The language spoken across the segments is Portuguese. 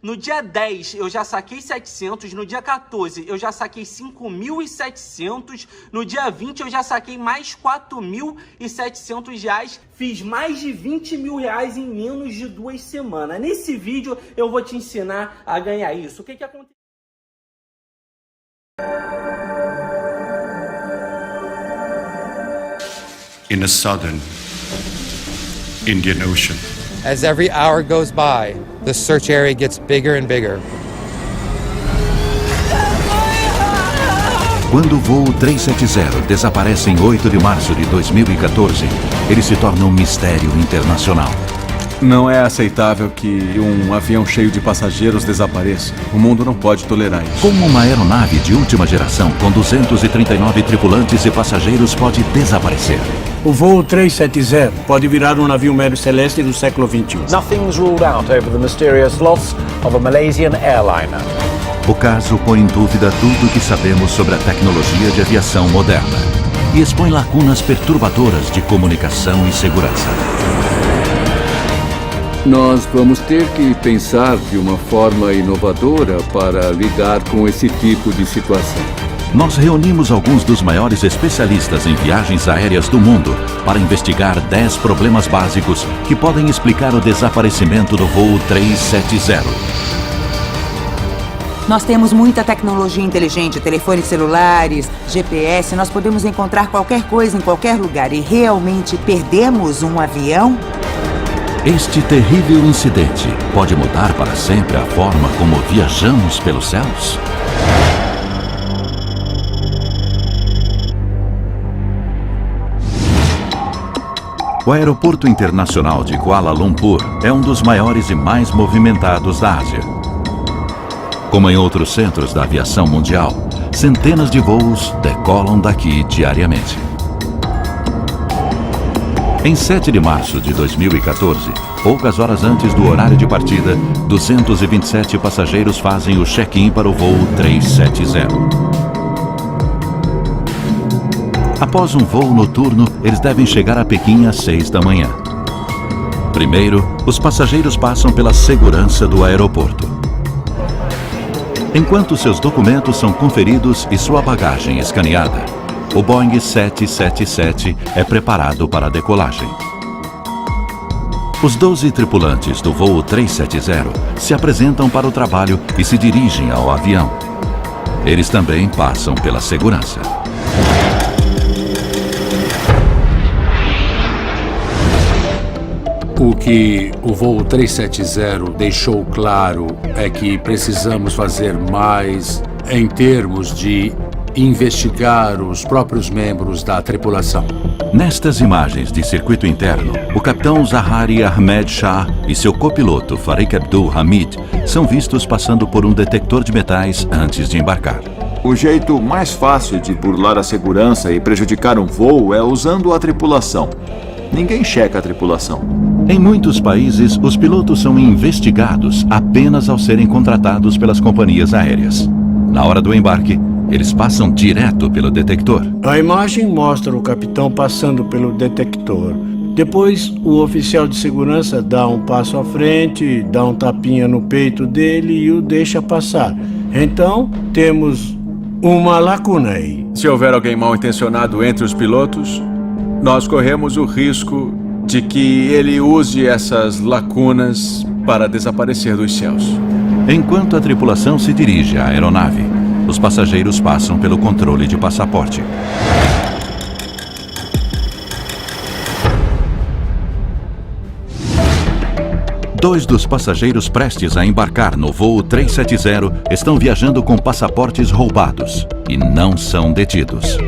No dia 10 eu já saquei 700, no dia 14 eu já saquei 5.700, no dia 20 eu já saquei mais 4.700 reais. Fiz mais de 20 mil reais em menos de 2 semanas. Nesse vídeo eu vou te ensinar a ganhar isso. O que aconteceu? In the southern Indian Ocean. As every hour goes by, the search area gets bigger and bigger. Quando o voo 370 desaparece em 8 de março de 2014, ele se torna um mistério internacional. Não é aceitável que um avião cheio de passageiros desapareça. O mundo não pode tolerar isso. Como uma aeronave de última geração com 239 tripulantes e passageiros pode desaparecer? O voo 370 pode virar um navio médio celeste do século XXI. Nothing's ruled out over the mysterious loss of a Malaysian airliner. O caso põe em dúvida tudo o que sabemos sobre a tecnologia de aviação moderna e expõe lacunas perturbadoras de comunicação e segurança. Nós vamos ter que pensar de uma forma inovadora para lidar com esse tipo de situação. Nós reunimos alguns dos maiores especialistas em viagens aéreas do mundo para investigar 10 problemas básicos que podem explicar o desaparecimento do voo 370. Nós temos muita tecnologia inteligente, telefones celulares, GPS, nós podemos encontrar qualquer coisa em qualquer lugar e realmente perdemos um avião? Este terrível incidente pode mudar para sempre a forma como viajamos pelos céus? O Aeroporto Internacional de Kuala Lumpur é um dos maiores e mais movimentados da Ásia. Como em outros centros da aviação mundial, centenas de voos decolam daqui diariamente. Em 7 de março de 2014, poucas horas antes do horário de partida, 227 passageiros fazem o check-in para o voo 370. Após um voo noturno, eles devem chegar a Pequim às 6 da manhã. Primeiro, os passageiros passam pela segurança do aeroporto. Enquanto seus documentos são conferidos e sua bagagem escaneada, o Boeing 777 é preparado para a decolagem. Os 12 tripulantes do voo 370 se apresentam para o trabalho e se dirigem ao avião. Eles também passam pela segurança. O que o voo 370 deixou claro é que precisamos fazer mais em termos de investigar os próprios membros da tripulação. Nestas imagens de circuito interno, o capitão Zahari Ahmed Shah e seu copiloto Farik Abdul Hamid são vistos passando por um detector de metais antes de embarcar. O jeito mais fácil de burlar a segurança e prejudicar um voo é usando a tripulação. Ninguém checa a tripulação. Em muitos países, os pilotos são investigados apenas ao serem contratados pelas companhias aéreas. Na hora do embarque, eles passam direto pelo detector. A imagem mostra o capitão passando pelo detector. Depois, o oficial de segurança dá um passo à frente, dá um tapinha no peito dele e o deixa passar. Então, temos uma lacuna aí. Se houver alguém mal intencionado entre os pilotos, nós corremos o risco de que ele use essas lacunas para desaparecer dos céus. Enquanto a tripulação se dirige à aeronave, os passageiros passam pelo controle de passaporte. Dois dos passageiros prestes a embarcar no voo 370 estão viajando com passaportes roubados e não são detidos.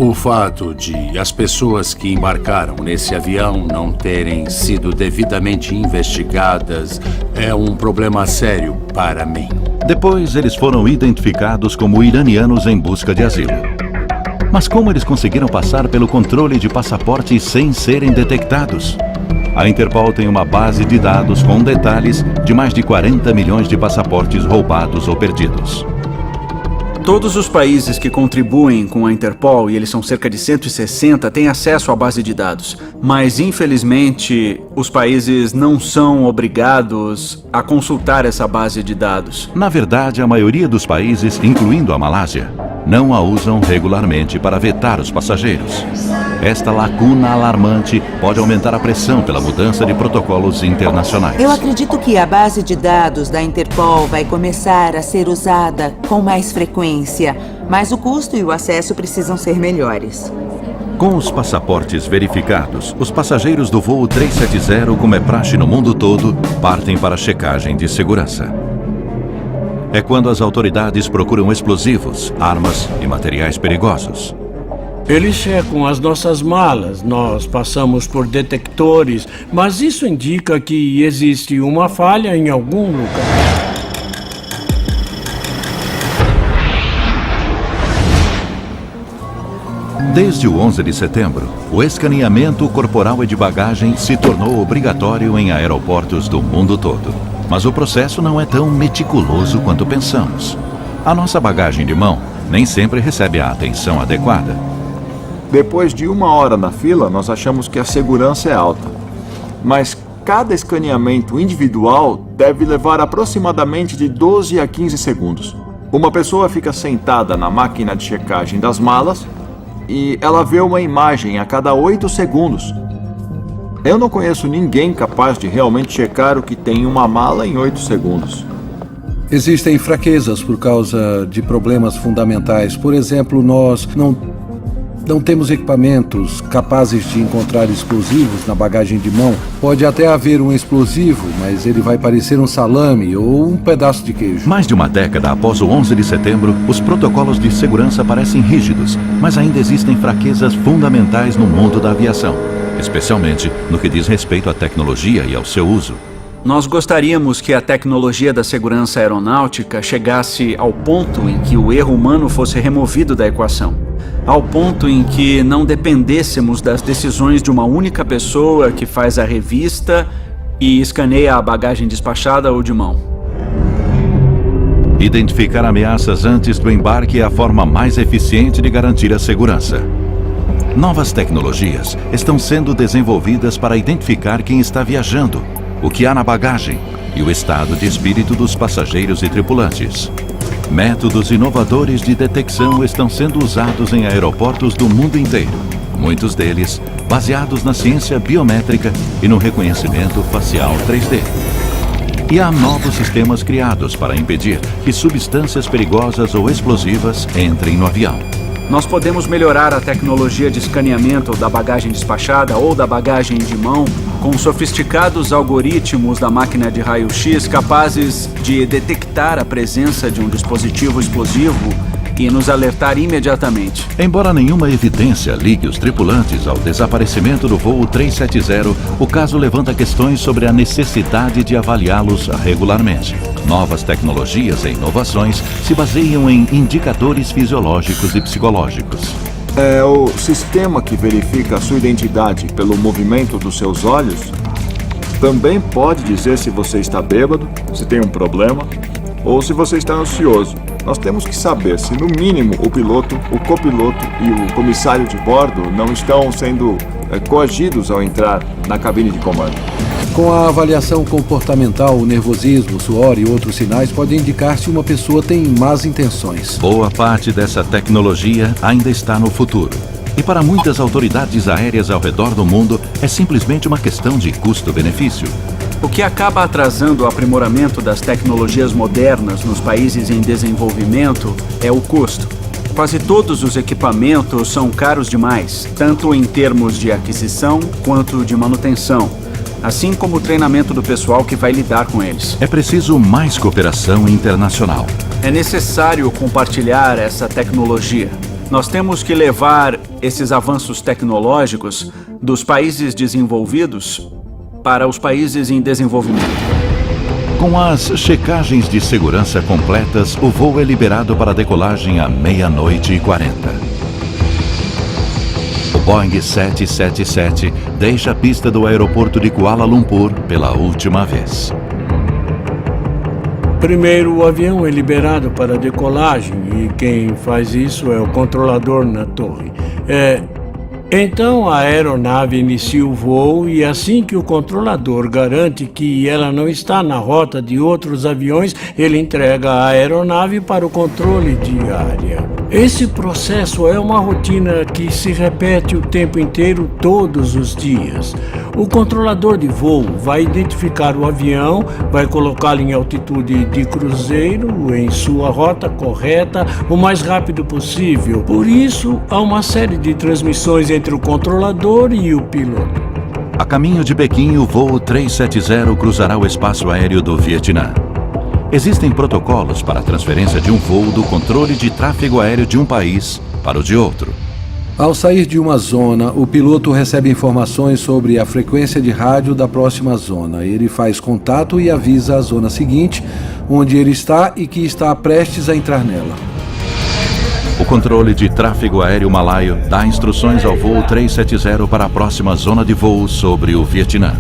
O fato de as pessoas que embarcaram nesse avião não terem sido devidamente investigadas é um problema sério para mim. Depois, eles foram identificados como iranianos em busca de asilo. Mas como eles conseguiram passar pelo controle de passaporte sem serem detectados? A Interpol tem uma base de dados com detalhes de mais de 40 milhões de passaportes roubados ou perdidos. Todos os países que contribuem com a Interpol, e eles são cerca de 160, têm acesso à base de dados. Mas, infelizmente, os países não são obrigados a consultar essa base de dados? Na verdade, a maioria dos países, incluindo a Malásia, não a usam regularmente para vetar os passageiros. Esta lacuna alarmante pode aumentar a pressão pela mudança de protocolos internacionais. Eu acredito que a base de dados da Interpol vai começar a ser usada com mais frequência, mas o custo e o acesso precisam ser melhores. Com os passaportes verificados, os passageiros do voo 370, como é praxe no mundo todo, partem para a checagem de segurança. É quando as autoridades procuram explosivos, armas e materiais perigosos. Eles checam as nossas malas, nós passamos por detectores, mas isso indica que existe uma falha em algum lugar. Desde o 11 de setembro, o escaneamento corporal e de bagagem se tornou obrigatório em aeroportos do mundo todo. Mas o processo não é tão meticuloso quanto pensamos. A nossa bagagem de mão nem sempre recebe a atenção adequada. Depois de 1 hora na fila, nós achamos que a segurança é alta. Mas cada escaneamento individual deve levar aproximadamente de 12 a 15 segundos. Uma pessoa fica sentada na máquina de checagem das malas e ela vê uma imagem a cada 8 segundos. Eu não conheço ninguém capaz de realmente checar o que tem em uma mala em 8 segundos. Existem fraquezas por causa de problemas fundamentais. Por exemplo, nós não temos equipamentos capazes de encontrar explosivos na bagagem de mão. Pode até haver um explosivo, mas ele vai parecer um salame ou um pedaço de queijo. Mais de uma década após o 11 de setembro, os protocolos de segurança parecem rígidos, mas ainda existem fraquezas fundamentais no mundo da aviação, especialmente no que diz respeito à tecnologia e ao seu uso. Nós gostaríamos que a tecnologia da segurança aeronáutica chegasse ao ponto em que o erro humano fosse removido da equação. Ao ponto em que não dependêssemos das decisões de uma única pessoa que faz a revista e escaneia a bagagem despachada ou de mão. Identificar ameaças antes do embarque é a forma mais eficiente de garantir a segurança. Novas tecnologias estão sendo desenvolvidas para identificar quem está viajando, o que há na bagagem e o estado de espírito dos passageiros e tripulantes. Métodos inovadores de detecção estão sendo usados em aeroportos do mundo inteiro, muitos deles baseados na ciência biométrica e no reconhecimento facial 3D. E há novos sistemas criados para impedir que substâncias perigosas ou explosivas entrem no avião. Nós podemos melhorar a tecnologia de escaneamento da bagagem despachada ou da bagagem de mão com sofisticados algoritmos da máquina de raio-x capazes de detectar a presença de um dispositivo explosivo e nos alertar imediatamente. Embora nenhuma evidência ligue os tripulantes ao desaparecimento do voo 370, o caso levanta questões sobre a necessidade de avaliá-los regularmente. Novas tecnologias e inovações se baseiam em indicadores fisiológicos e psicológicos. É o sistema que verifica a sua identidade pelo movimento dos seus olhos. Também pode dizer se você está bêbado, se tem um problema, ou se você está ansioso. Nós temos que saber se, no mínimo, o piloto, o copiloto e o comissário de bordo não estão sendo coagidos ao entrar na cabine de comando. Com a avaliação comportamental, o nervosismo, o suor e outros sinais podem indicar se uma pessoa tem más intenções. Boa parte dessa tecnologia ainda está no futuro. E para muitas autoridades aéreas ao redor do mundo, é simplesmente uma questão de custo-benefício. O que acaba atrasando o aprimoramento das tecnologias modernas nos países em desenvolvimento é o custo. Quase todos os equipamentos são caros demais, tanto em termos de aquisição quanto de manutenção, assim como o treinamento do pessoal que vai lidar com eles. É preciso mais cooperação internacional. É necessário compartilhar essa tecnologia. Nós temos que levar esses avanços tecnológicos dos países desenvolvidos para os países em desenvolvimento. Com as checagens de segurança completas, o voo é liberado para decolagem à 00:40. O Boeing 777 deixa a pista do aeroporto de Kuala Lumpur pela última vez. Primeiro, o avião é liberado para decolagem e quem faz isso é o controlador na torre. Então a aeronave inicia o voo e assim que o controlador garante que ela não está na rota de outros aviões, ele entrega a aeronave para o controle de área. Esse processo é uma rotina que se repete o tempo inteiro, todos os dias. O controlador de voo vai identificar o avião, vai colocá-lo em altitude de cruzeiro, em sua rota correta, o mais rápido possível. Por isso, há uma série de transmissões entre o controlador e o piloto. A caminho de Pequim, o voo 370 cruzará o espaço aéreo do Vietnã. Existem protocolos para a transferência de um voo do controle de tráfego aéreo de um país para o de outro. Ao sair de uma zona, o piloto recebe informações sobre a frequência de rádio da próxima zona. Ele faz contato e avisa a zona seguinte, onde ele está e que está prestes a entrar nela. O controle de tráfego aéreo malaio dá instruções ao voo 370 para a próxima zona de voo sobre o Vietnã.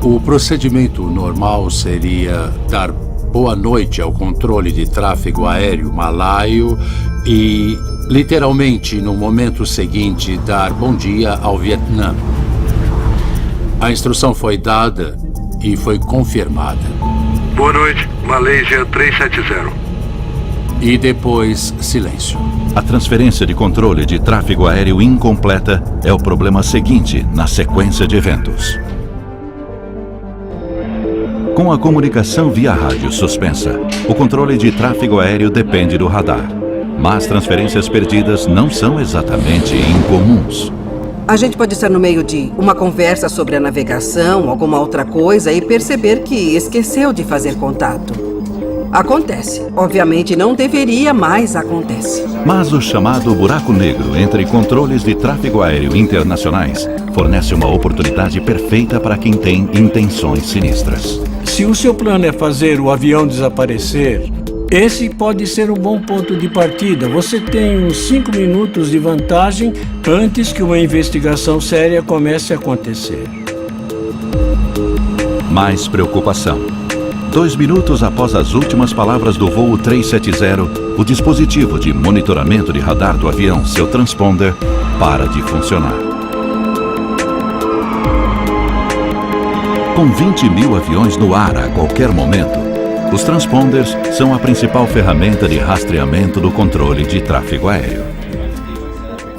O procedimento normal seria dar boa noite ao controle de tráfego aéreo malaio e, literalmente, no momento seguinte, dar bom dia ao Vietnã. A instrução foi dada e foi confirmada. Boa noite, Malaysia 370. E depois, silêncio. A transferência de controle de tráfego aéreo incompleta é o problema seguinte na sequência de eventos. Com a comunicação via rádio suspensa, o controle de tráfego aéreo depende do radar. Mas transferências perdidas não são exatamente incomuns. A gente pode estar no meio de uma conversa sobre a navegação, alguma outra coisa, e perceber que esqueceu de fazer contato. Acontece. Obviamente não deveria, mas acontece. Mas o chamado buraco negro entre controles de tráfego aéreo internacionais fornece uma oportunidade perfeita para quem tem intenções sinistras. Se o seu plano é fazer o avião desaparecer, esse pode ser um bom ponto de partida. Você tem uns 5 minutos de vantagem antes que uma investigação séria comece a acontecer. Mais preocupação. 2 minutos após as últimas palavras do voo 370, o dispositivo de monitoramento de radar do avião, seu transponder, para de funcionar. Com 20 mil aviões no ar a qualquer momento, os transponders são a principal ferramenta de rastreamento do controle de tráfego aéreo.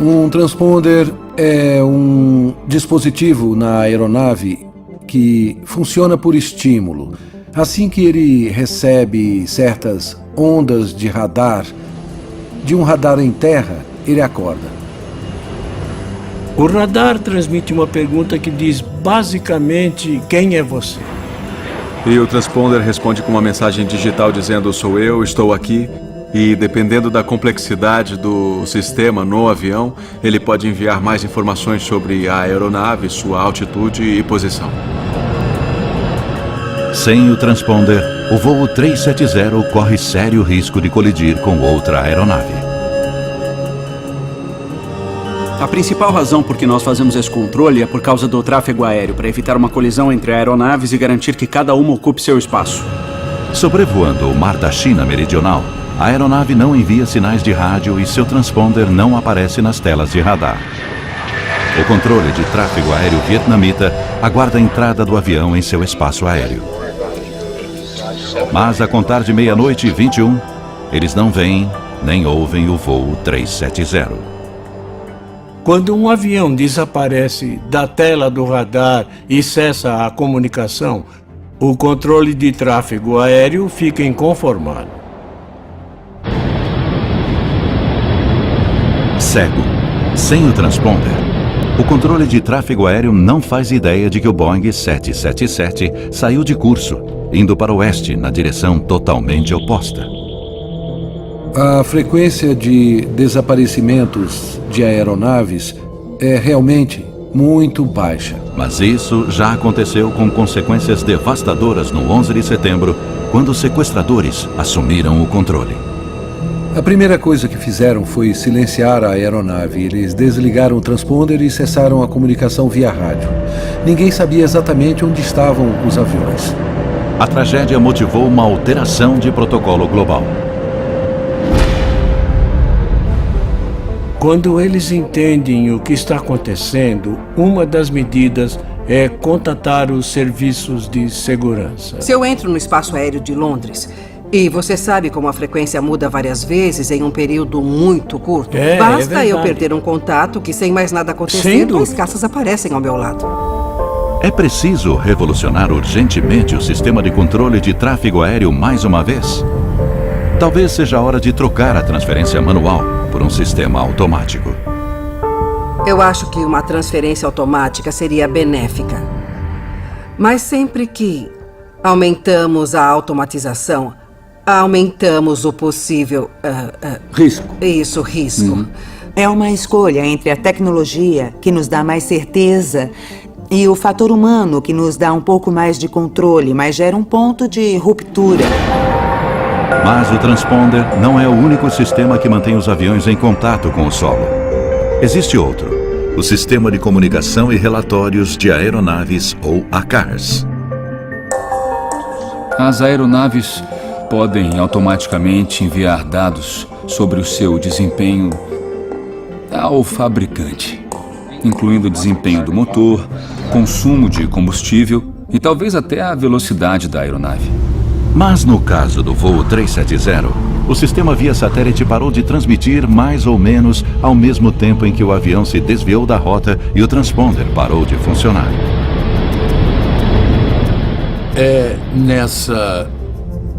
Um transponder é um dispositivo na aeronave que funciona por estímulo. Assim que ele recebe certas ondas de radar, de um radar em terra, ele acorda. O radar transmite uma pergunta que diz basicamente quem é você. E o transponder responde com uma mensagem digital dizendo sou eu, estou aqui. E dependendo da complexidade do sistema no avião, ele pode enviar mais informações sobre a aeronave, sua altitude e posição. Sem o transponder, o voo 370 corre sério risco de colidir com outra aeronave. A principal razão por que nós fazemos esse controle é por causa do tráfego aéreo, para evitar uma colisão entre aeronaves e garantir que cada uma ocupe seu espaço. Sobrevoando o Mar da China Meridional, a aeronave não envia sinais de rádio e seu transponder não aparece nas telas de radar. O controle de tráfego aéreo vietnamita aguarda a entrada do avião em seu espaço aéreo. Mas a contar de 00:21, eles não veem nem ouvem o voo 370. Quando um avião desaparece da tela do radar e cessa a comunicação, o controle de tráfego aéreo fica inconformado. Cego, sem o transponder, o controle de tráfego aéreo não faz ideia de que o Boeing 777 saiu de curso, indo para o oeste na direção totalmente oposta. A frequência de desaparecimentos de aeronaves é realmente muito baixa. Mas isso já aconteceu com consequências devastadoras no 11 de setembro, quando os sequestradores assumiram o controle. A primeira coisa que fizeram foi silenciar a aeronave. Eles desligaram o transponder e cessaram a comunicação via rádio. Ninguém sabia exatamente onde estavam os aviões. A tragédia motivou uma alteração de protocolo global. Quando eles entendem o que está acontecendo, uma das medidas é contatar os serviços de segurança. Se eu entro no espaço aéreo de Londres, e você sabe como a frequência muda várias vezes em um período muito curto, basta eu perder um contato que, sem mais nada acontecer, dois caças aparecem ao meu lado. É preciso revolucionar urgentemente o sistema de controle de tráfego aéreo mais uma vez? Talvez seja a hora de trocar a transferência manual por um sistema automático. Eu acho que uma transferência automática seria benéfica. Mas sempre que aumentamos a automatização, aumentamos o possível... risco. Isso, risco. É uma escolha entre a tecnologia, que nos dá mais certeza, e o fator humano, que nos dá um pouco mais de controle, mas gera um ponto de ruptura. Mas o transponder não é o único sistema que mantém os aviões em contato com o solo. Existe outro, o Sistema de Comunicação e Relatórios de Aeronaves, ou ACARS. As aeronaves podem automaticamente enviar dados sobre o seu desempenho ao fabricante, incluindo o desempenho do motor, consumo de combustível e talvez até a velocidade da aeronave. Mas no caso do voo 370, o sistema via satélite parou de transmitir mais ou menos ao mesmo tempo em que o avião se desviou da rota e o transponder parou de funcionar. É nessa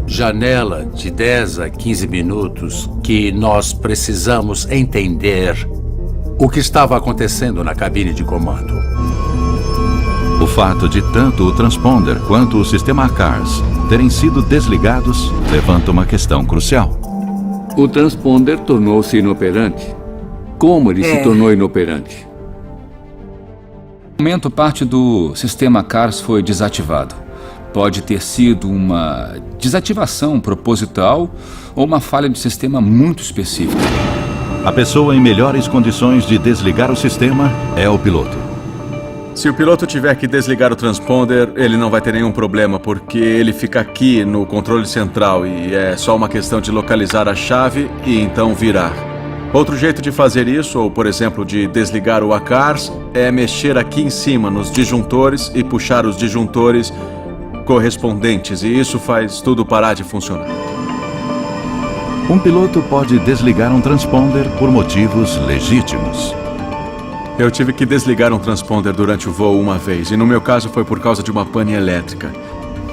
janela de 10 a 15 minutos que nós precisamos entender o que estava acontecendo na cabine de comando. O fato de tanto o transponder quanto o sistema ACARS terem sido desligados levanta uma questão crucial. O transponder tornou-se inoperante. Como ele se tornou inoperante? No momento, parte do sistema ACARS foi desativado. Pode ter sido uma desativação proposital ou uma falha de sistema muito específica. A pessoa em melhores condições de desligar o sistema é o piloto. Se o piloto tiver que desligar o transponder, ele não vai ter nenhum problema, porque ele fica aqui no controle central e é só uma questão de localizar a chave e então virar. Outro jeito de fazer isso, ou por exemplo de desligar o ACARS, é mexer aqui em cima nos disjuntores e puxar os disjuntores correspondentes, e isso faz tudo parar de funcionar. Um piloto pode desligar um transponder por motivos legítimos. Eu tive que desligar um transponder durante o voo uma vez, e no meu caso foi por causa de uma pane elétrica.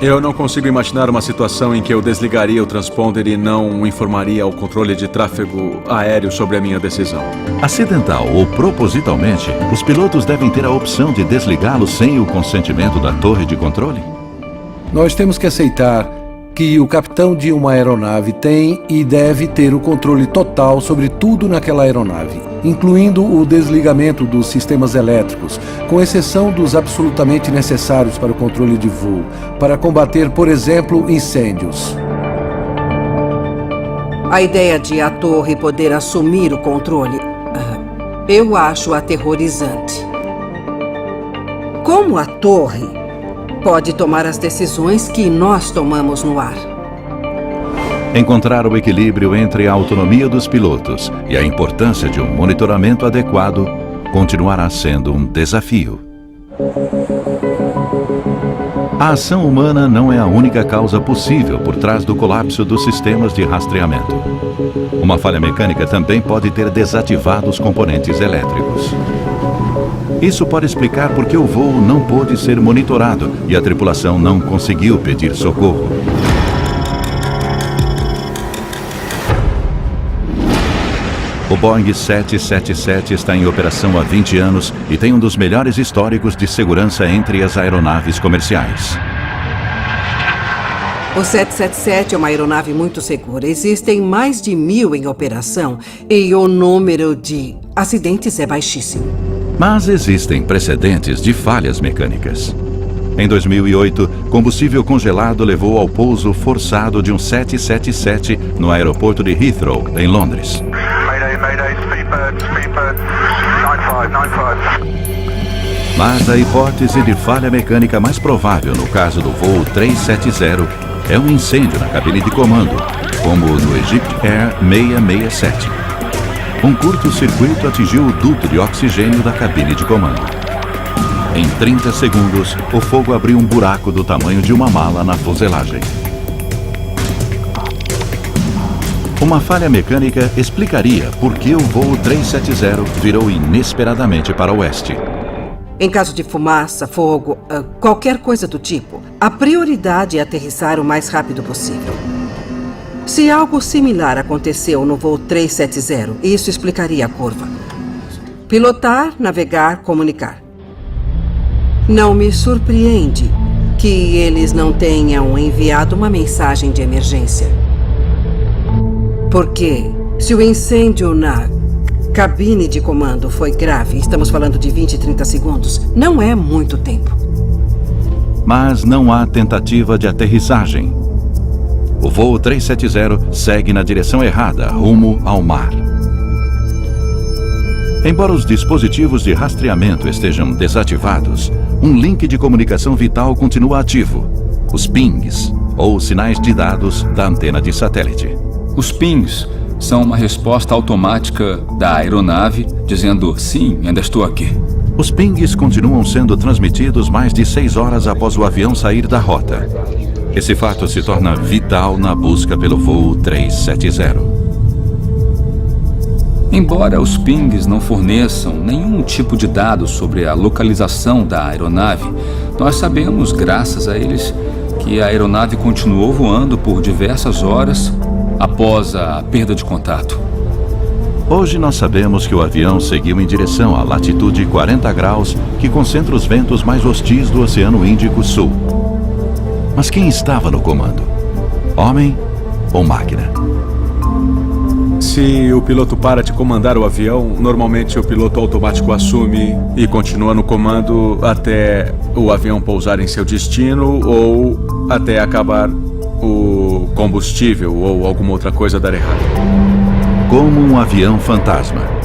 Eu não consigo imaginar uma situação em que eu desligaria o transponder e não informaria ao controle de tráfego aéreo sobre a minha decisão. Acidental ou propositalmente, os pilotos devem ter a opção de desligá-lo sem o consentimento da torre de controle? Nós temos que aceitar que o capitão de uma aeronave tem e deve ter o controle total sobre tudo naquela aeronave, incluindo o desligamento dos sistemas elétricos, com exceção dos absolutamente necessários para o controle de voo, para combater, por exemplo, incêndios. A ideia de a torre poder assumir o controle, eu acho aterrorizante. Como a torre pode tomar as decisões que nós tomamos no ar? Encontrar o equilíbrio entre a autonomia dos pilotos e a importância de um monitoramento adequado continuará sendo um desafio. A ação humana não é a única causa possível por trás do colapso dos sistemas de rastreamento. Uma falha mecânica também pode ter desativado os componentes elétricos. Isso pode explicar por que o voo não pôde ser monitorado e a tripulação não conseguiu pedir socorro. O Boeing 777 está em operação há 20 anos e tem um dos melhores históricos de segurança entre as aeronaves comerciais. O 777 é uma aeronave muito segura. Existem mais de 1000 em operação e o número de acidentes é baixíssimo. Mas existem precedentes de falhas mecânicas. Em 2008, combustível congelado levou ao pouso forçado de um 777 no aeroporto de Heathrow, em Londres. Mas a hipótese de falha mecânica mais provável no caso do voo 370 é um incêndio na cabine de comando, como no Egypt Air 667. Um curto-circuito atingiu o duto de oxigênio da cabine de comando. Em 30 segundos, o fogo abriu um buraco do tamanho de uma mala na fuselagem. Uma falha mecânica explicaria por que o voo 370 virou inesperadamente para o oeste. Em caso de fumaça, fogo, qualquer coisa do tipo, a prioridade é aterrissar o mais rápido possível. Se algo similar aconteceu no voo 370, isso explicaria a curva. Pilotar, navegar, comunicar. Não me surpreende que eles não tenham enviado uma mensagem de emergência. Porque se o incêndio na cabine de comando foi grave, estamos falando de 20, 30 segundos, não é muito tempo. Mas não há tentativa de aterrissagem. O voo 370 segue na direção errada, rumo ao mar. Embora os dispositivos de rastreamento estejam desativados, um link de comunicação vital continua ativo: os pings, ou sinais de dados da antena de satélite. Os pings são uma resposta automática da aeronave dizendo: sim, ainda estou aqui. Os pings continuam sendo transmitidos mais de 6 horas após o avião sair da rota. Esse fato se torna vital na busca pelo voo 370. Embora os pings não forneçam nenhum tipo de dados sobre a localização da aeronave, nós sabemos, graças a eles, que a aeronave continuou voando por diversas horas após a perda de contato. Hoje nós sabemos que o avião seguiu em direção à latitude 40 graus, que concentra os ventos mais hostis do Oceano Índico Sul. Mas quem estava no comando? Homem ou máquina? Se o piloto para de comandar o avião, normalmente o piloto automático assume e continua no comando até o avião pousar em seu destino ou até acabar o combustível ou alguma outra coisa dar errado. Como um avião fantasma.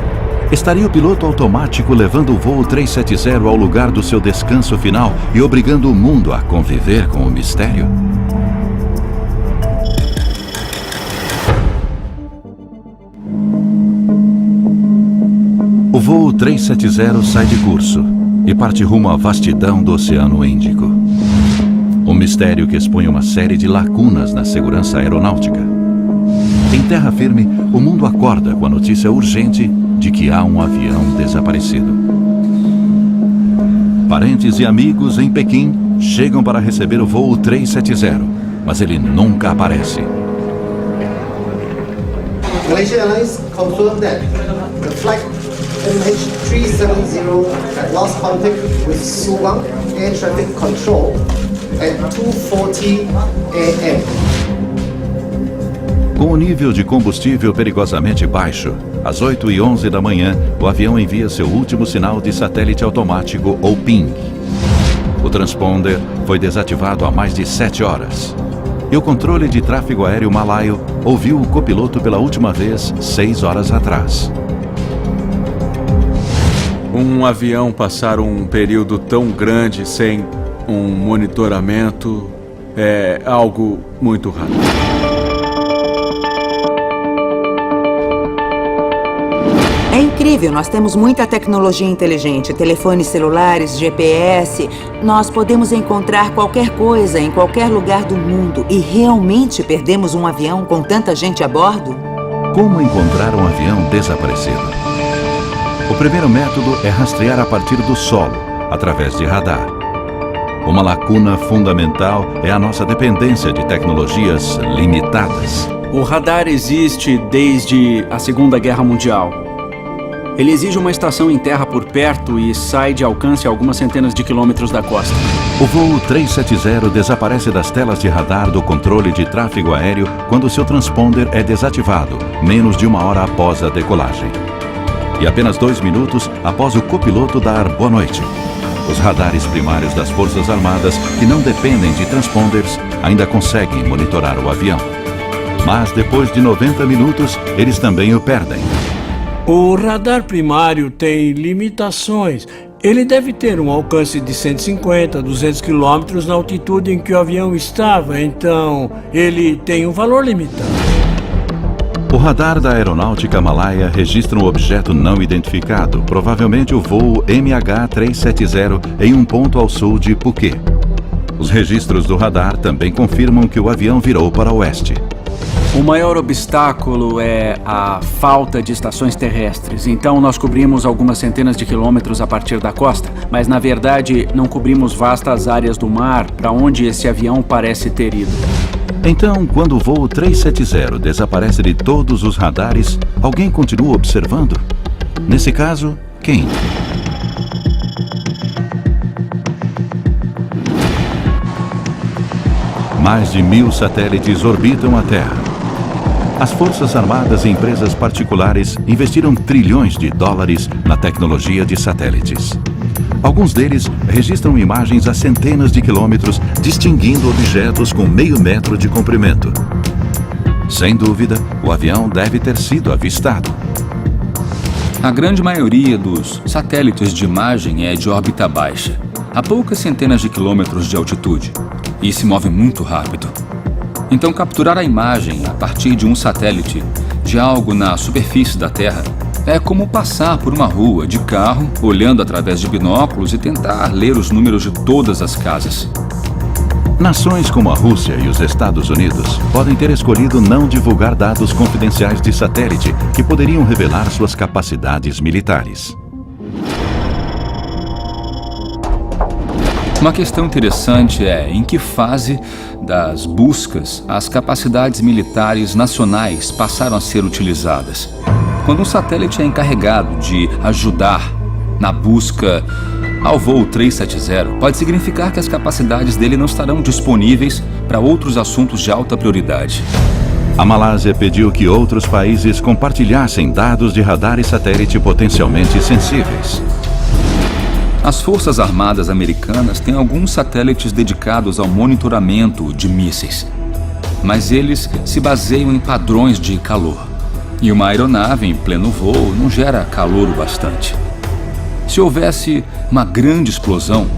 Estaria o piloto automático levando o voo 370 ao lugar do seu descanso final e obrigando o mundo a conviver com o mistério? O voo 370 sai de curso e parte rumo à vastidão do Oceano Índico. Um mistério que expõe uma série de lacunas na segurança aeronáutica. Em terra firme, o mundo acorda com a notícia urgente de que há um avião desaparecido. Parentes e amigos em Pequim chegam para receber o voo 370, mas ele nunca aparece. Malaysia Airlines confirmed that the flight MH370 had lost contact with Subang Air Traffic Control at 2:40 a.m. Com o nível de combustível perigosamente baixo, às 8h11 da manhã, o avião envia seu último sinal de satélite automático, ou ping. O transponder foi desativado há mais de 7 horas. E o controle de tráfego aéreo malaio ouviu o copiloto pela última vez 6 horas atrás. Um avião passar um período tão grande sem um monitoramento é algo muito raro. É incrível, nós temos muita tecnologia inteligente, telefones celulares, GPS. Nós podemos encontrar qualquer coisa em qualquer lugar do mundo e realmente perdemos um avião com tanta gente a bordo? Como encontrar um avião desaparecido? O primeiro método é rastrear a partir do solo, através de radar. Uma lacuna fundamental é a nossa dependência de tecnologias limitadas. O radar existe desde a Segunda Guerra Mundial. Ele exige uma estação em terra por perto e sai de alcance a algumas centenas de quilômetros da costa. O voo 370 desaparece das telas de radar do controle de tráfego aéreo quando seu transponder é desativado, menos de 1 hora após a decolagem. E apenas 2 minutos após o copiloto dar boa noite. Os radares primários das Forças Armadas, que não dependem de transponders, ainda conseguem monitorar o avião. Mas depois de 90 minutos, eles também o perdem. O radar primário tem limitações. Ele deve ter um alcance de 150, 200 quilômetros na altitude em que o avião estava, então ele tem um valor limitado. O radar da aeronáutica malaia registra um objeto não identificado, provavelmente o voo MH370 em um ponto ao sul de Phuket. Os registros do radar também confirmam que o avião virou para o oeste. O maior obstáculo é a falta de estações terrestres. Então nós cobrimos algumas centenas de quilômetros a partir da costa, mas na verdade não cobrimos vastas áreas do mar para onde esse avião parece ter ido. Então, quando o voo 370 desaparece de todos os radares, alguém continua observando? Nesse caso, quem? Mais de 1000 satélites orbitam a Terra. As Forças Armadas e empresas particulares investiram trilhões de dólares na tecnologia de satélites. Alguns deles registram imagens a centenas de quilômetros, distinguindo objetos com meio metro de comprimento. Sem dúvida, o avião deve ter sido avistado. A grande maioria dos satélites de imagem é de órbita baixa, a poucas centenas de quilômetros de altitude, e se move muito rápido. Então, capturar a imagem a partir de um satélite de algo na superfície da Terra é como passar por uma rua de carro, olhando através de binóculos e tentar ler os números de todas as casas. Nações como a Rússia e os Estados Unidos podem ter escolhido não divulgar dados confidenciais de satélite que poderiam revelar suas capacidades militares. Uma questão interessante é em que fase das buscas as capacidades militares nacionais passaram a ser utilizadas. Quando um satélite é encarregado de ajudar na busca ao voo 370, pode significar que as capacidades dele não estarão disponíveis para outros assuntos de alta prioridade. A Malásia pediu que outros países compartilhassem dados de radar e satélite potencialmente sensíveis. As Forças Armadas Americanas têm alguns satélites dedicados ao monitoramento de mísseis, mas eles se baseiam em padrões de calor. E uma aeronave em pleno voo não gera calor o bastante. Se houvesse uma grande explosão,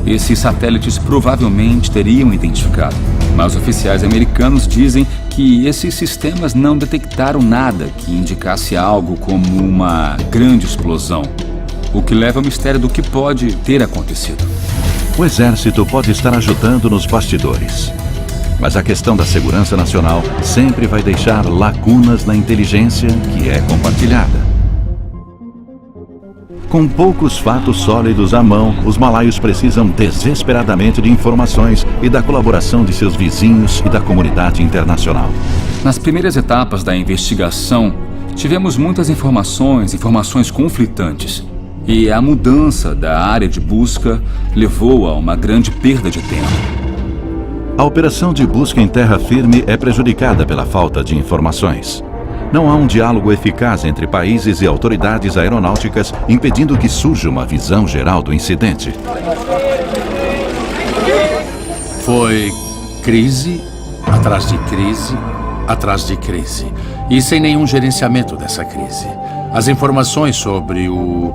esses satélites provavelmente teriam identificado. Mas oficiais americanos dizem que esses sistemas não detectaram nada que indicasse algo como uma grande explosão, o que leva ao mistério do que pode ter acontecido. O Exército pode estar ajudando nos bastidores, mas a questão da segurança nacional sempre vai deixar lacunas na inteligência que é compartilhada. Com poucos fatos sólidos à mão, os malaios precisam desesperadamente de informações e da colaboração de seus vizinhos e da comunidade internacional. Nas primeiras etapas da investigação, tivemos muitas informações conflitantes. E a mudança da área de busca levou a uma grande perda de tempo. A operação de busca em terra firme é prejudicada pela falta de informações. Não há um diálogo eficaz entre países e autoridades aeronáuticas, impedindo que surja uma visão geral do incidente. Foi crise, atrás de crise, atrás de crise. E sem nenhum gerenciamento dessa crise. As informações sobre o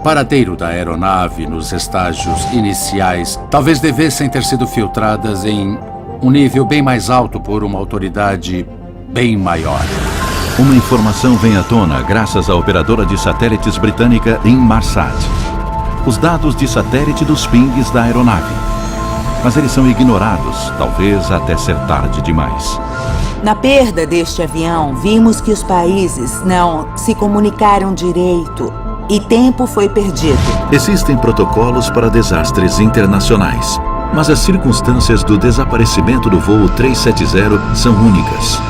paradeiro da aeronave nos estágios iniciais talvez devessem ter sido filtradas em um nível bem mais alto por uma autoridade bem maior. Uma informação vem à tona graças à operadora de satélites britânica Inmarsat. Os dados de satélite dos pings da aeronave. Mas eles são ignorados, talvez até ser tarde demais. Na perda deste avião, vimos que os países não se comunicaram direito e tempo foi perdido. Existem protocolos para desastres internacionais, mas as circunstâncias do desaparecimento do voo 370 são únicas.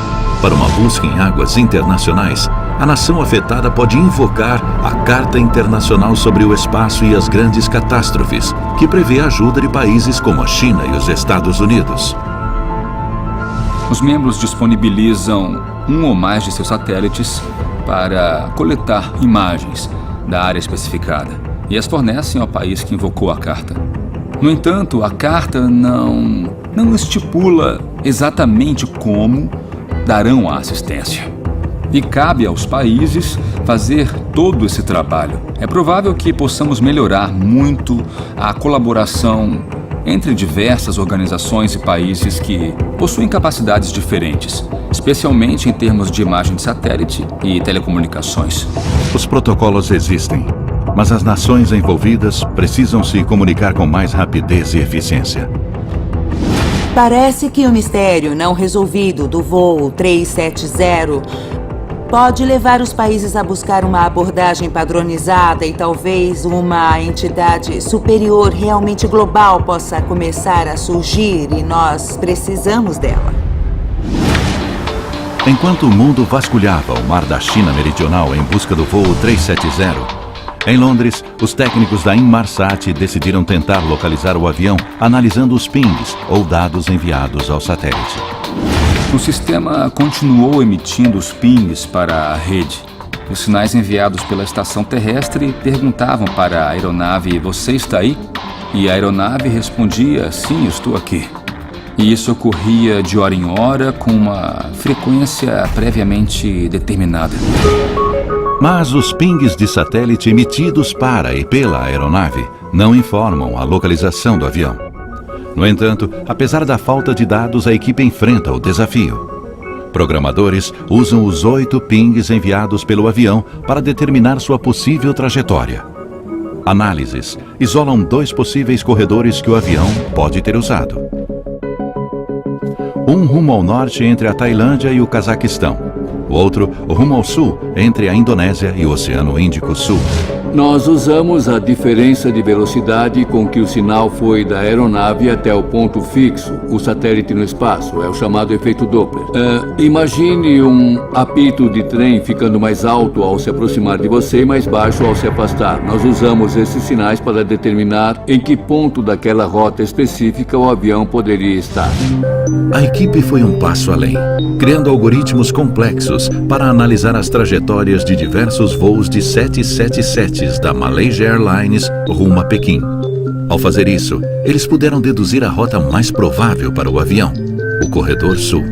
Para uma busca em águas internacionais, a nação afetada pode invocar a Carta Internacional sobre o Espaço e as Grandes Catástrofes, que prevê a ajuda de países como a China e os Estados Unidos. Os membros disponibilizam um ou mais de seus satélites para coletar imagens da área especificada e as fornecem ao país que invocou a carta. No entanto, a carta não estipula exatamente como darão a assistência. E cabe aos países fazer todo esse trabalho. É provável que possamos melhorar muito a colaboração entre diversas organizações e países que possuem capacidades diferentes, especialmente em termos de imagem de satélite e telecomunicações. Os protocolos existem, mas as nações envolvidas precisam se comunicar com mais rapidez e eficiência. Parece que o mistério não resolvido do voo 370 pode levar os países a buscar uma abordagem padronizada e talvez uma entidade superior realmente global possa começar a surgir e nós precisamos dela. Enquanto o mundo vasculhava o mar da China Meridional em busca do voo 370, em Londres, os técnicos da Inmarsat decidiram tentar localizar o avião analisando os pings ou dados enviados ao satélite. O sistema continuou emitindo os pings para a rede. Os sinais enviados pela estação terrestre perguntavam para a aeronave: "Você está aí?" E a aeronave respondia: "Sim, estou aqui." E isso ocorria de hora em hora com uma frequência previamente determinada. Mas os pings de satélite emitidos para e pela aeronave não informam a localização do avião. No entanto, apesar da falta de dados, a equipe enfrenta o desafio. Programadores usam os 8 pings enviados pelo avião para determinar sua possível trajetória. Análises isolam 2 possíveis corredores que o avião pode ter usado. Um rumo ao norte entre a Tailândia e o Cazaquistão. O outro, rumo ao sul, entre a Indonésia e o Oceano Índico Sul. Nós usamos a diferença de velocidade com que o sinal foi da aeronave até o ponto fixo, o satélite no espaço. É o chamado efeito Doppler. Imagine um apito de trem ficando mais alto ao se aproximar de você e mais baixo ao se afastar. Nós usamos esses sinais para determinar em que ponto daquela rota específica o avião poderia estar. A equipe foi um passo além, criando algoritmos complexos para analisar as trajetórias de diversos voos de 777 da Malaysia Airlines rumo a Pequim. Ao fazer isso, eles puderam deduzir a rota mais provável para o avião, o Corredor Sul.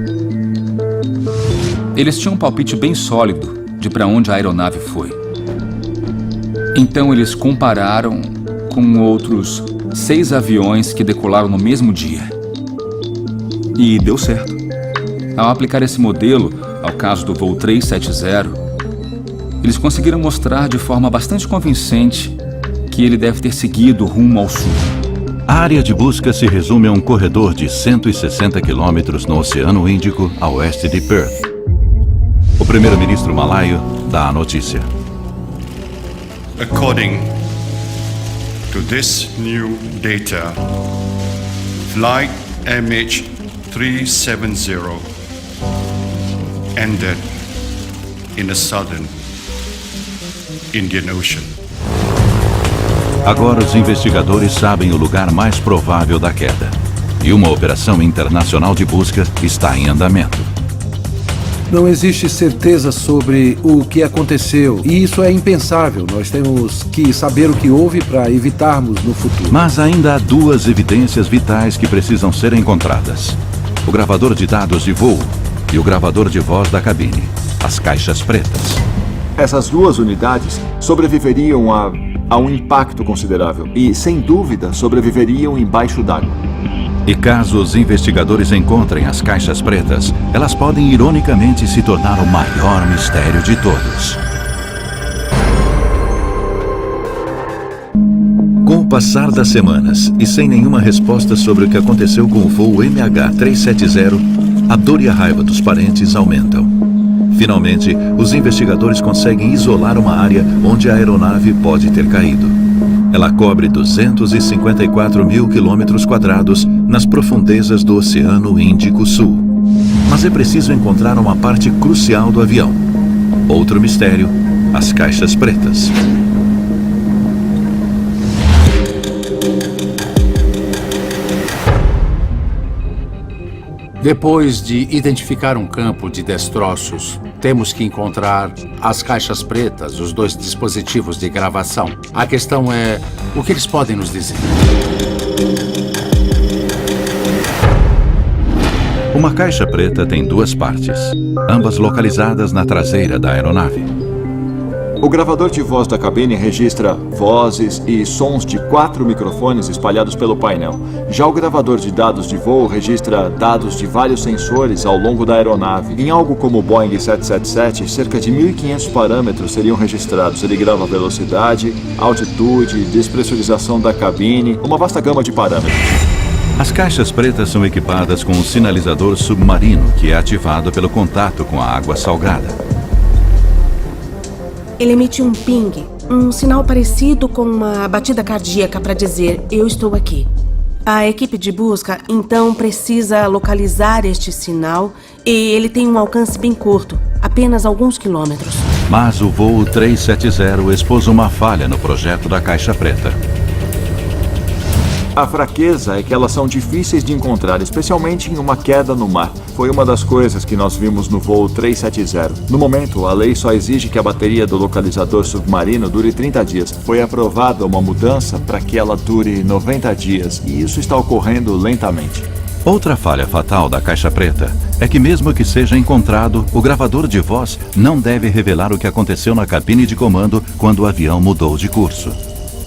Eles tinham um palpite bem sólido de para onde a aeronave foi. Então eles compararam com outros 6 aviões que decolaram no mesmo dia. E deu certo. Ao aplicar esse modelo ao caso do voo 370, eles conseguiram mostrar de forma bastante convincente que ele deve ter seguido rumo ao sul. A área de busca se resume a um corredor de 160 quilômetros no Oceano Índico, a oeste de Perth. O primeiro-ministro malaio dá a notícia. According to this new data, flight MH370 ended in the southern Indian Ocean. Agora os investigadores sabem o lugar mais provável da queda. E uma operação internacional de busca está em andamento. Não existe certeza sobre o que aconteceu, e isso é impensável. Nós temos que saber o que houve para evitarmos no futuro. Mas ainda há 2 evidências vitais que precisam ser encontradas: o gravador de dados de voo e o gravador de voz da cabine, as caixas pretas. Essas 2 unidades sobreviveriam a um impacto considerável e, sem dúvida, sobreviveriam embaixo d'água. E caso os investigadores encontrem as caixas pretas, elas podem ironicamente se tornar o maior mistério de todos. Com o passar das semanas e sem nenhuma resposta sobre o que aconteceu com o voo MH370, a dor e a raiva dos parentes aumentam. Finalmente, os investigadores conseguem isolar uma área onde a aeronave pode ter caído. Ela cobre 254 mil quilômetros quadrados nas profundezas do Oceano Índico Sul. Mas é preciso encontrar uma parte crucial do avião. Outro mistério: as caixas pretas. Depois de identificar um campo de destroços, temos que encontrar as caixas pretas, os 2 dispositivos de gravação. A questão é, o que eles podem nos dizer? Uma caixa preta tem 2 partes, ambas localizadas na traseira da aeronave. O gravador de voz da cabine registra vozes e sons de 4 microfones espalhados pelo painel. Já o gravador de dados de voo registra dados de vários sensores ao longo da aeronave. Em algo como o Boeing 777, cerca de 1.500 parâmetros seriam registrados. Ele grava velocidade, altitude, despressurização da cabine, uma vasta gama de parâmetros. As caixas pretas são equipadas com um sinalizador submarino que é ativado pelo contato com a água salgada. Ele emite um ping, um sinal parecido com uma batida cardíaca para dizer eu estou aqui. A equipe de busca, então, precisa localizar este sinal e ele tem um alcance bem curto, apenas alguns quilômetros. Mas o voo 370 expôs uma falha no projeto da caixa preta. A fraqueza é que elas são difíceis de encontrar, especialmente em uma queda no mar. Foi uma das coisas que nós vimos no voo 370. No momento, a lei só exige que a bateria do localizador submarino dure 30 dias. Foi aprovada uma mudança para que ela dure 90 dias, e isso está ocorrendo lentamente. Outra falha fatal da caixa preta é que, mesmo que seja encontrado, o gravador de voz não deve revelar o que aconteceu na cabine de comando quando o avião mudou de curso.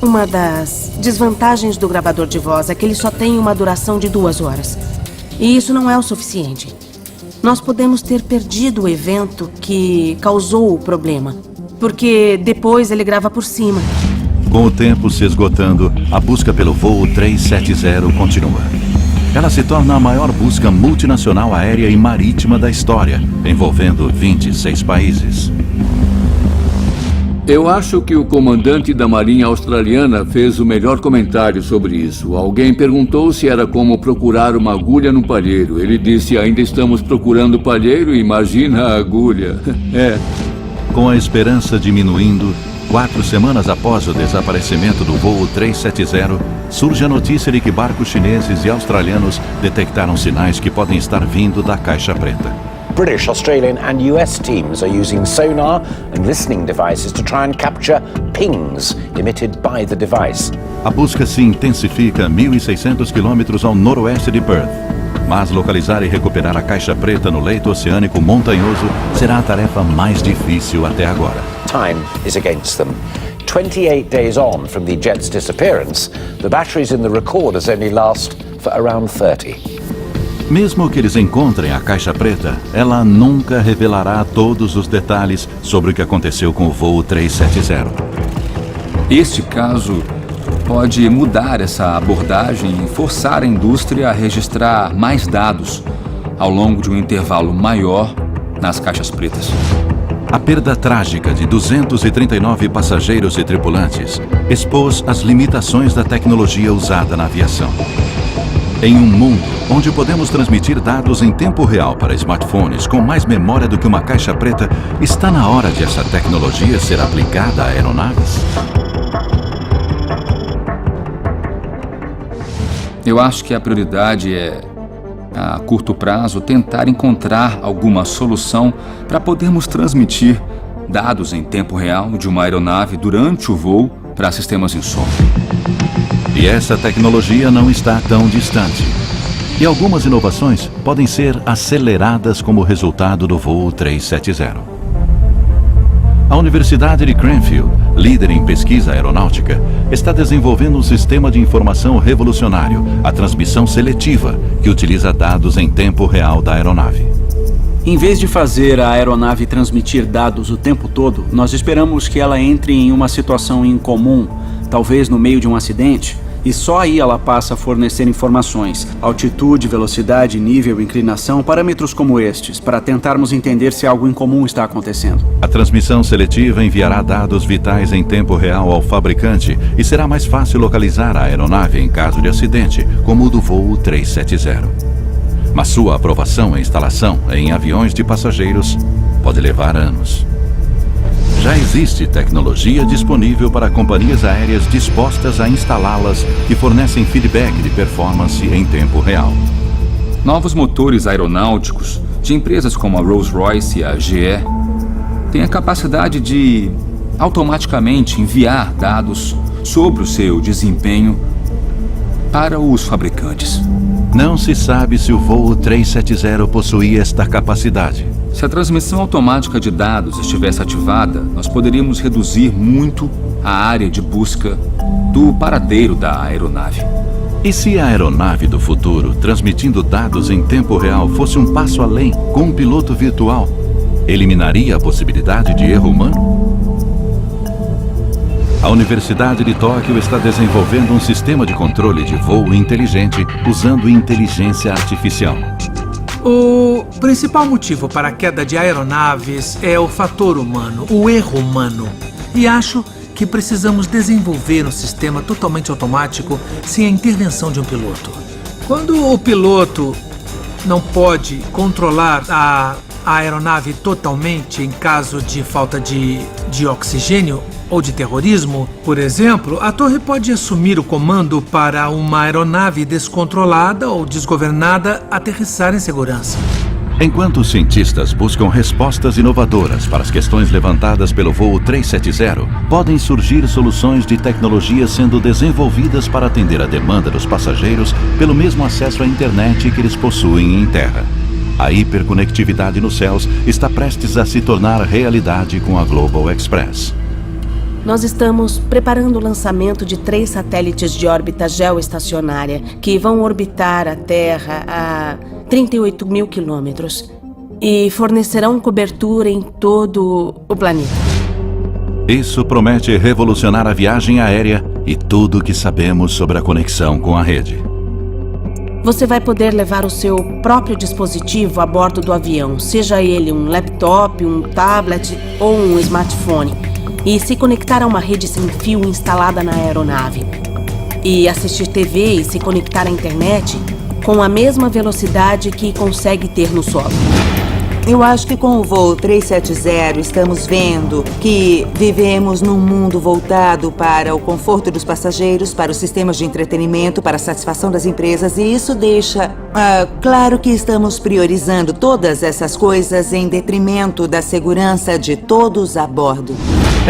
Uma das desvantagens do gravador de voz é que ele só tem uma duração de 2 horas. E isso não é o suficiente. Nós podemos ter perdido o evento que causou o problema, porque depois ele grava por cima. Com o tempo se esgotando, a busca pelo voo 370 continua. Ela se torna a maior busca multinacional aérea e marítima da história, envolvendo 26 países. Eu acho que o comandante da Marinha Australiana fez o melhor comentário sobre isso. Alguém perguntou se era como procurar uma agulha no palheiro. Ele disse, ainda estamos procurando palheiro, imagina a agulha. É. Com a esperança diminuindo, 4 semanas após o desaparecimento do voo 370, surge a notícia de que barcos chineses e australianos detectaram sinais que podem estar vindo da caixa preta. British, Australian and US teams are using sonar and listening devices to try and capture pings emitted by the device. A busca se intensifica a 1.600 quilômetros ao noroeste de Perth. Mas localizar e recuperar a caixa preta no leito oceânico montanhoso será a tarefa mais difícil até agora. Time is against them. 28 days on from the jet's disappearance, the batteries in the recorders only last for around 30. Mesmo que eles encontrem a caixa preta, ela nunca revelará todos os detalhes sobre o que aconteceu com o voo 370. Este caso pode mudar essa abordagem e forçar a indústria a registrar mais dados ao longo de um intervalo maior nas caixas pretas. A perda trágica de 239 passageiros e tripulantes expôs as limitações da tecnologia usada na aviação. Em um mundo onde podemos transmitir dados em tempo real para smartphones com mais memória do que uma caixa preta, está na hora de essa tecnologia ser aplicada a aeronaves? Eu acho que a prioridade é, a curto prazo, tentar encontrar alguma solução para podermos transmitir dados em tempo real de uma aeronave durante o voo para sistemas em som. E essa tecnologia não está tão distante. E algumas inovações podem ser aceleradas como resultado do voo 370. A Universidade de Cranfield, líder em pesquisa aeronáutica, está desenvolvendo um sistema de informação revolucionário, a transmissão seletiva, que utiliza dados em tempo real da aeronave. Em vez de fazer a aeronave transmitir dados o tempo todo, nós esperamos que ela entre em uma situação incomum, talvez no meio de um acidente, e só aí ela passa a fornecer informações, altitude, velocidade, nível, inclinação, parâmetros como estes, para tentarmos entender se algo incomum está acontecendo. A transmissão seletiva enviará dados vitais em tempo real ao fabricante e será mais fácil localizar a aeronave em caso de acidente, como o do voo 370. Mas sua aprovação e instalação em aviões de passageiros pode levar anos. Já existe tecnologia disponível para companhias aéreas dispostas a instalá-las que fornecem feedback de performance em tempo real. Novos motores aeronáuticos de empresas como a Rolls-Royce e a GE têm a capacidade de automaticamente enviar dados sobre o seu desempenho para os fabricantes. Não se sabe se o voo 370 possuía esta capacidade. Se a transmissão automática de dados estivesse ativada, nós poderíamos reduzir muito a área de busca do paradeiro da aeronave. E se a aeronave do futuro, transmitindo dados em tempo real, fosse um passo além, com um piloto virtual, eliminaria a possibilidade de erro humano? A Universidade de Tóquio está desenvolvendo um sistema de controle de voo inteligente usando inteligência artificial. O principal motivo para a queda de aeronaves é o fator humano, o erro humano. E acho que precisamos desenvolver um sistema totalmente automático sem a intervenção de um piloto. Quando o piloto não pode controlar a aeronave totalmente em caso de falta de oxigênio ou de terrorismo, por exemplo, a torre pode assumir o comando para uma aeronave descontrolada ou desgovernada aterrissar em segurança. Enquanto os cientistas buscam respostas inovadoras para as questões levantadas pelo voo 370, podem surgir soluções de tecnologia sendo desenvolvidas para atender a demanda dos passageiros pelo mesmo acesso à internet que eles possuem em terra. A hiperconectividade nos céus está prestes a se tornar realidade com a Global Express. Nós estamos preparando o lançamento de 3 satélites de órbita geoestacionária que vão orbitar a Terra a 38 mil quilômetros e fornecerão cobertura em todo o planeta. Isso promete revolucionar a viagem aérea e tudo o que sabemos sobre a conexão com a rede. Você vai poder levar o seu próprio dispositivo a bordo do avião, seja ele um laptop, um tablet ou um smartphone, e se conectar a uma rede sem fio instalada na aeronave. E assistir TV e se conectar à internet com a mesma velocidade que consegue ter no solo. Eu acho que com o voo 370 estamos vendo que vivemos num mundo voltado para o conforto dos passageiros, para os sistemas de entretenimento, para a satisfação das empresas, e isso deixa claro que estamos priorizando todas essas coisas em detrimento da segurança de todos a bordo.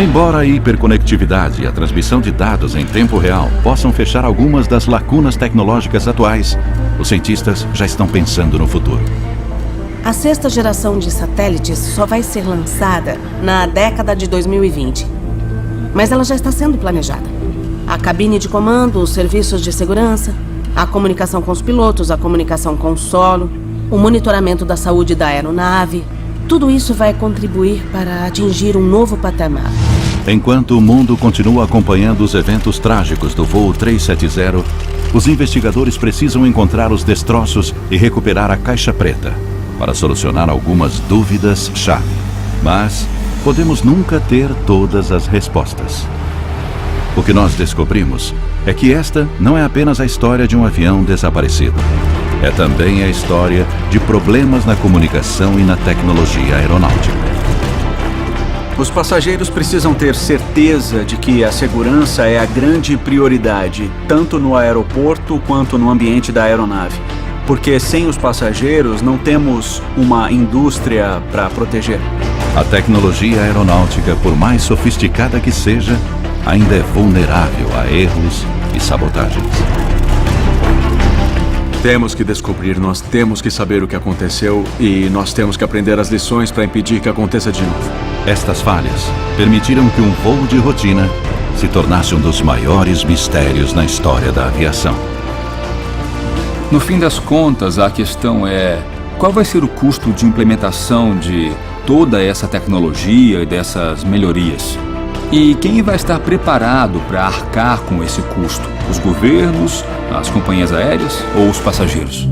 Embora a hiperconectividade e a transmissão de dados em tempo real possam fechar algumas das lacunas tecnológicas atuais, os cientistas já estão pensando no futuro. A 6ª geração de satélites só vai ser lançada na década de 2020. Mas ela já está sendo planejada. A cabine de comando, os serviços de segurança, a comunicação com os pilotos, a comunicação com o solo, o monitoramento da saúde da aeronave. Tudo isso vai contribuir para atingir um novo patamar. Enquanto o mundo continua acompanhando os eventos trágicos do voo 370, os investigadores precisam encontrar os destroços e recuperar a caixa preta para solucionar algumas dúvidas-chave. Mas podemos nunca ter todas as respostas. O que nós descobrimos é que esta não é apenas a história de um avião desaparecido. É também a história de problemas na comunicação e na tecnologia aeronáutica. Os passageiros precisam ter certeza de que a segurança é a grande prioridade, tanto no aeroporto quanto no ambiente da aeronave. Porque sem os passageiros não temos uma indústria para proteger. A tecnologia aeronáutica, por mais sofisticada que seja, ainda é vulnerável a erros e sabotagens. Temos que descobrir, nós temos que saber o que aconteceu e nós temos que aprender as lições para impedir que aconteça de novo. Estas falhas permitiram que um voo de rotina se tornasse um dos maiores mistérios na história da aviação. No fim das contas, a questão é: qual vai ser o custo de implementação de toda essa tecnologia e dessas melhorias? E quem vai estar preparado para arcar com esse custo? Os governos, as companhias aéreas ou os passageiros?